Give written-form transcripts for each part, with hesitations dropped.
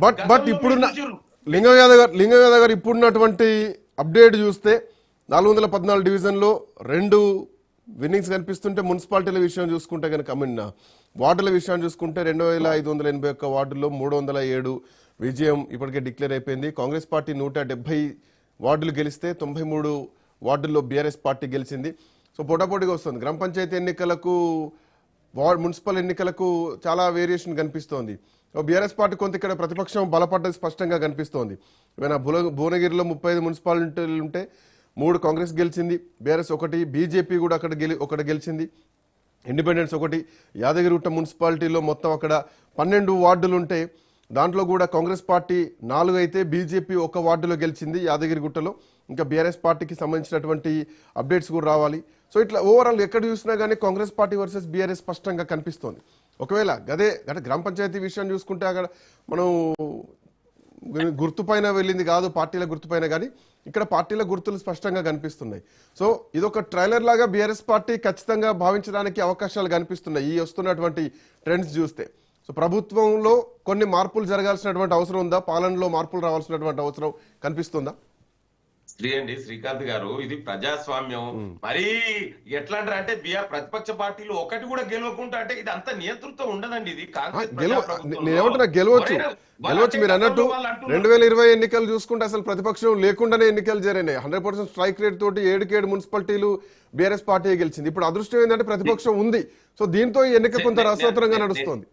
But ఇప్పుడున్న లింగం యాదవ్ గారు ఇప్పుడున్నటువంటి అప్డేట్ చూస్తే 414 డివిజన్లో 2 విన్నింగ్స్ కనిపిస్తుంటే, మున్సిపాలిటీల విషయం చూసుకుంటే కనుక వార్డుల విషయాన్ని చూసుకుంటే 2581 వార్డుల్లో 307 విజయం ఇప్పటికే డిక్లేర్ అయిపోయింది. కాంగ్రెస్ పార్టీ 170 వార్డులు గెలిస్తే 93 వార్డుల్లో బీఆర్ఎస్ పార్టీ గెలిచింది. సో పోటాపోటీగా వస్తుంది. గ్రామ పంచాయతీ ఎన్నికలకు మున్సిపల్ ఎన్నికలకు చాలా వేరియేషన్ కనిపిస్తోంది. బీఆర్ఎస్ పార్టీ కొంత ఇక్కడ ప్రతిపక్షం బలపడ్డది స్పష్టంగా కనిపిస్తోంది. ఏమైనా భువనగిరిలో 35 మున్సిపాలిటీలు ఉంటే 3 కాంగ్రెస్ గెలిచింది, బీఆర్ఎస్ 1, బీజేపీ కూడా ఒకటి గెలిచింది, ఇండిపెండెన్స్ 1. యాదగిరిగుట్ట మున్సిపాలిటీలో మొత్తం అక్కడ 12 వార్డులు ఉంటే దాంట్లో కూడా కాంగ్రెస్ పార్టీ 4 అయితే బీజేపీ 1 వార్డులో గెలిచింది యాదగిరిగుట్టలో. ఇంకా బీఆర్ఎస్ పార్టీకి సంబంధించినటువంటి అప్డేట్స్ కూడా రావాలి. సో ఇట్లా ఓవరాల్ ఎక్కడ చూసినా కానీ కాంగ్రెస్ పార్టీ వర్సెస్ బీఆర్ఎస్ స్పష్టంగా కనిపిస్తోంది. ఒకవేళ అంటే గ్రామ పంచాయతీ విషయం చూసుకుంటే అక్కడ మనం గుర్తుపైన వెళ్ళింది కాదు, పార్టీల గుర్తుపైన, కానీ ఇక్కడ పార్టీల గుర్తులు స్పష్టంగా కనిపిస్తున్నాయి. సో ఇదొక ట్రైలర్ లాగా బీఆర్ఎస్ పార్టీ ఖచ్చితంగా భావించడానికి అవకాశాలు కనిపిస్తున్నాయి ఈ వస్తున్నటువంటి ట్రెండ్స్ చూస్తే. సో ప్రభుత్వంలో కొన్ని మార్పులు జరగాల్సినటువంటి అవసరం ఉందా, పాలనలో మార్పులు రావాల్సినటువంటి అవసరం కనిపిస్తుందా? శ్రీకాంత్ గారు, ఇది ప్రజాస్వామ్యం. మరి ఎట్లా అంటారంటే ప్రతిపక్ష పార్టీలు ఒకటి కూడా గెలవకుండా అంటే ఇది అంత నియంతృత్వం ఉండదండి. ఇది నేనేమంటున్నా గెలవచ్చు. మీరు అన్నట్టు 2020 ఎన్నికలు చూసుకుంటే అసలు ప్రతిపక్షం లేకుండానే ఎన్నికలు జరిగినాయి. 100% స్ట్రైక్ రేట్ తోటి 7 మున్సిపాలిటీలు బీఆర్ఎస్ పార్టీ గెలిచింది. ఇప్పుడు అదృష్టం ఏంటంటే ప్రతిపక్షం ఉంది. సో దీంతో ఈ ఎన్నిక కొంత రసవత్తరంగా నడుస్తోంది.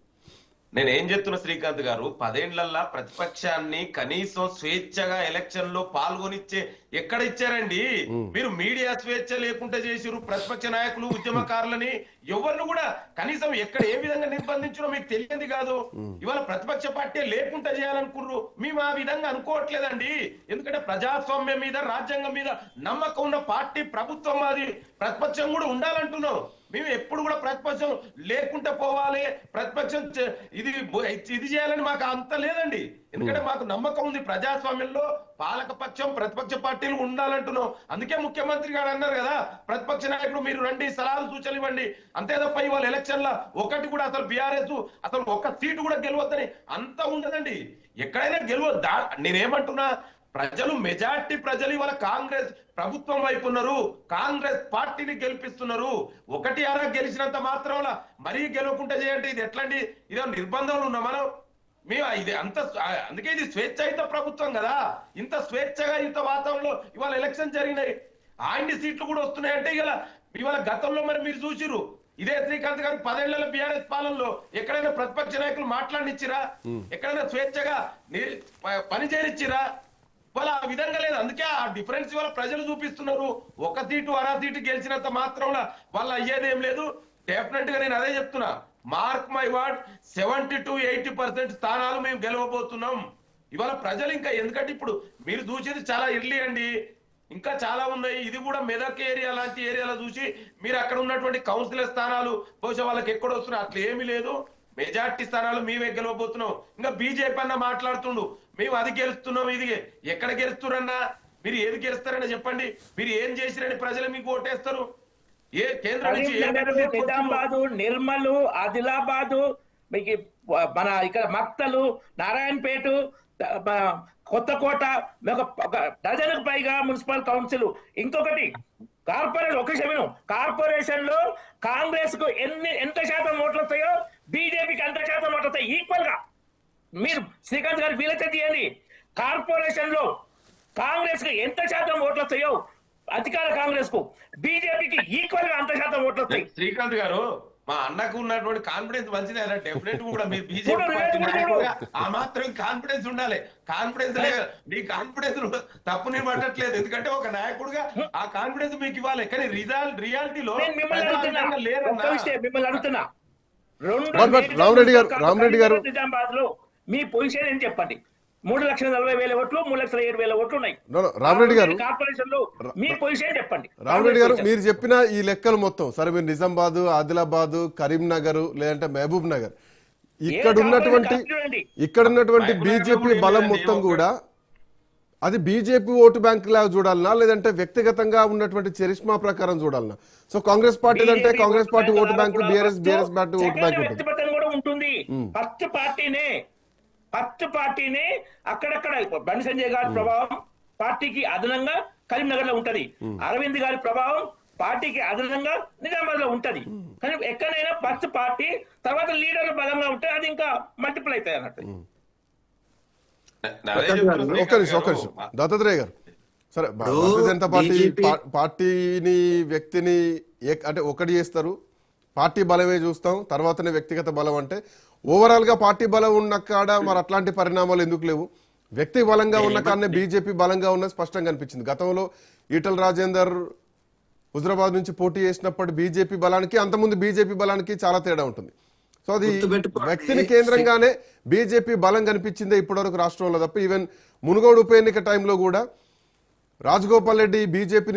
నేనేం చెప్తున్నా శ్రీకాంత్ గారు, 10 ఏళ్లల్లా ప్రతిపక్షాన్ని కనీసం స్వేచ్ఛగా ఎలక్షన్ లో పాల్గొనిచ్చే ఎక్కడ ఇచ్చారండి? మీరు మీడియా స్వేచ్ఛ లేకుండా చేసిరు, ప్రతిపక్ష నాయకులు ఉద్యమకారులని ఎవరిని కూడా కనీసం ఎక్కడ ఏ విధంగా నిర్బంధించడం మీకు తెలియదు కాదు. ఇవాళ ప్రతిపక్ష పార్టీ లేకుండా చేయాలనుకున్నారు, మేము ఆ విధంగా అనుకోవట్లేదండి. ఎందుకంటే ప్రజాస్వామ్యం మీద, రాజ్యాంగం మీద నమ్మకం ఉన్న పార్టీ ప్రభుత్వం, అది ప్రతిపక్షం కూడా ఉండాలంటున్నాం. మేము ఎప్పుడు కూడా ప్రతిపక్షం లేకుండా పోవాలి, ప్రతిపక్షం ఇది చేయాలని మాకు అంత లేదండి. ఎందుకంటే మాకు నమ్మకం ఉంది ప్రజాస్వామ్యంలో పాలకపక్షం ప్రతిపక్ష పార్టీలు ఉండాలంటున్నాం. అందుకే ముఖ్యమంత్రి గారు అన్నారు కదా, ప్రతిపక్ష నాయకులు మీరు రండి, సలహాలు సూచనలు ఇవ్వండి. అంతే తప్ప ఇవాళ ఎలక్షన్ ల ఒకటి కూడా అసలు బీఆర్ఎస్ అసలు 1 సీటు కూడా గెలవద్దని అంత ఉండదండి. ఎక్కడైనా గెలవద్దా? నేనేమంటున్నా, మెజార్టీ ప్రజలు ఇవాళ కాంగ్రెస్ ప్రభుత్వం వైపు ఉన్నారు, కాంగ్రెస్ పార్టీని గెలిపిస్తున్నారు. 1 గెలిచినంత మాత్రం మరీ గెలవకుండా చేయండి. ఇది ఎట్లాంటి ఇదే నిర్బంధాలు ఉన్నా మనం? మేము ఇది అందుకే ఇది స్వేచ్ఛాయుత ప్రభుత్వం కదా. ఇంత స్వేచ్ఛగా ఇంత వాతావరణంలో ఇవాళ ఎలక్షన్ జరిగినాయి. ఆయన్ని సీట్లు కూడా వస్తున్నాయంటే ఇవాళ గతంలో మరి మీరు చూసిరు, ఇదే శ్రీకాంత్ గారు 10 ఏళ్ల బీఆర్ఎస్ పాలనలో ఎక్కడైనా ప్రతిపక్ష నాయకులు మాట్లాడినిచ్చిరా? ఎక్కడైనా స్వేచ్ఛగా పని చేయనిచ్చిరా? వాళ్ళ ఆ విధంగా లేదు. అందుకే ఆ డిఫరెన్స్ ఇవాళ ప్రజలు చూపిస్తున్నారు. 1 సీటు 1/2 సీటు గెలిచినంత మాత్రం వాళ్ళు అయ్యేదేం లేదు. డెఫినెట్ గా నేను అదే చెప్తున్నా, మార్క్ మై వర్డ్, 70 to 80% స్థానాలు మేము గెలవబోతున్నాం. ఇవాళ ప్రజలు ఇంకా, ఎందుకంటే ఇప్పుడు మీరు చూసేది చాలా ఎర్లీ అండి, ఇంకా చాలా ఉన్నాయి. ఇది కూడా మెదక్ ఏరియా లాంటి ఏరియాలో చూసి మీరు అక్కడ ఉన్నటువంటి కౌన్సిలర్ స్థానాలు బహుశా వాళ్ళకి ఎక్కడ వస్తున్నాయి, అట్లా ఏమీ లేదు. మెజార్టీ స్థానాలు మేమే గెలవబోతున్నాం. ఇంకా బీజేపీ అన్న మాట్లాడుతుండు, మేము అది గెలుస్తున్నాం, ఇది ఎక్కడ గెలుస్తున్నారన్నా? మీరు ఏది గెలుస్తారని చెప్పండి. మీరు ఏం చేసిరని ప్రజలు మీకు ఓటేస్తారు? ఏ కేంద్రం నుంచి నిజామాబాదు, నిర్మల్, ఆదిలాబాదు, మీకు మన ఇక్కడ మక్తలు, నారాయణపేట, కొత్తకోట, ఒక డజన్కు పైగా మున్సిపల్ కౌన్సిల్. ఇంకొకటి కార్పొరేషన్, ఒక నిమిషం, కార్పొరేషన్ లో కాంగ్రెస్ కు ఎంత శాతం ఓట్లు వస్తాయో బీజేపీకి అంత శాతం ఓట్లు వస్తాయి ఈక్వల్ గా. మీరు శ్రీకాంత్ గారు వీలైతే తీయండి, కార్పొరేషన్ లో కాంగ్రెస్ కు ఎంత శాతం ఓట్లు వస్తాయో అధికార కాంగ్రెస్ కు, బీజేపీకి ఈక్వల్ గా అంత శాతం ఓట్లు వస్తాయి. శ్రీకాంత్ గారు, మా అన్నకు ఉన్నటువంటి కాన్ఫిడెన్స్ మంచిదే, డెఫినెట్ కూడా మీరు బీజేపీ ఆ మాత్రం కాన్ఫిడెన్స్ ఉండాలి. కాన్ఫిడెన్స్ మీ కాన్ఫిడెన్స్ తప్పు నేను పట్టట్లేదు, ఎందుకంటే ఒక నాయకుడుగా ఆ కాన్ఫిడెన్స్ మీకు ఇవ్వాలి. కానీ రియాలిటీలో మిమ్మల్ని అడుగుతున్నా, రామరెడ్డి గారు నిజామాబాద్ లో మీ పొజిషన్ ఏం చెప్పండి? 3,40,000 ఓట్లు, 3,07,000 ఓట్లు ఉన్నాయి. రామరెడ్డి గారు, కార్పొరేషన్ లో మీ పొజిషన్ చెప్పండి. రామరెడ్డి గారు, మీరు చెప్పిన ఈ లెక్కలు మొత్తం సరే, మీరు నిజామాబాద్, ఆదిలాబాద్, కరీంనగర్ లేదంటే మహబూబ్ నగర్, ఇక్కడ ఉన్నటువంటి బీజేపీ బలం మొత్తం కూడా అది బీజేపీ ఓటు బ్యాంక్ లాగా చూడాలనా, లేదంటే వ్యక్తిగతంగా ఉన్నటువంటి చరిష్మా ప్రకారం చూడాలనా? సో కాంగ్రెస్ పార్టీ అంటే Congress party vote bank, BRS party vote bank ఉంటుంది. ఫస్ట్ పార్టీనే ఫస్ట్ పార్టీని అక్కడక్కడ బండి సంజయ్ గారి ప్రభావం పార్టీకి అదనంగా కరీంనగర్ లో ఉంటది, అరవింద్ గారి ప్రభావం పార్టీకి అదనంగా నిజామాబాద్ లో ఉంటది. కానీ ఎక్కడైనా ఫస్ట్ పార్టీ తర్వాత లీడర్లు బలంగా ఉంటే అది ఇంకా మల్టిపుల్ అవుతాయి అన్నట్టు. ఒక్క నిమిషం దత్తాత్రేయ గారు, సరే భారతీయ జనతా పార్టీ పార్టీని వ్యక్తిని అంటే ఒకటి చేస్తారు, పార్టీ బలమే చూస్తాం, తర్వాతనే వ్యక్తిగత బలం. అంటే ఓవరాల్ గా పార్టీ బలం ఉన్న కాడ మరి అట్లాంటి పరిణామాలు ఎందుకు లేవు? వ్యక్తి బలంగా ఉన్న కాడనే బీజేపీ బలంగా ఉన్నది స్పష్టంగా కనిపించింది. గతంలో ఈటల రాజేందర్ హుజరాబాద్ నుంచి పోటీ చేసినప్పుడు బీజేపీ బలానికి అంతకుముందు బీజేపీ బలానికి చాలా తేడా ఉంటుంది. సో అది వ్యక్తిని కేంద్రంగానే బీజేపీ బలం కనిపించిందే ఇప్పటివరకు రాష్ట్రంలో తప్ప ఈవెన్ మునుగోడు ఉప ఎన్నిక టైంలో కూడా రాజగోపాల్ రెడ్డి బీజేపీ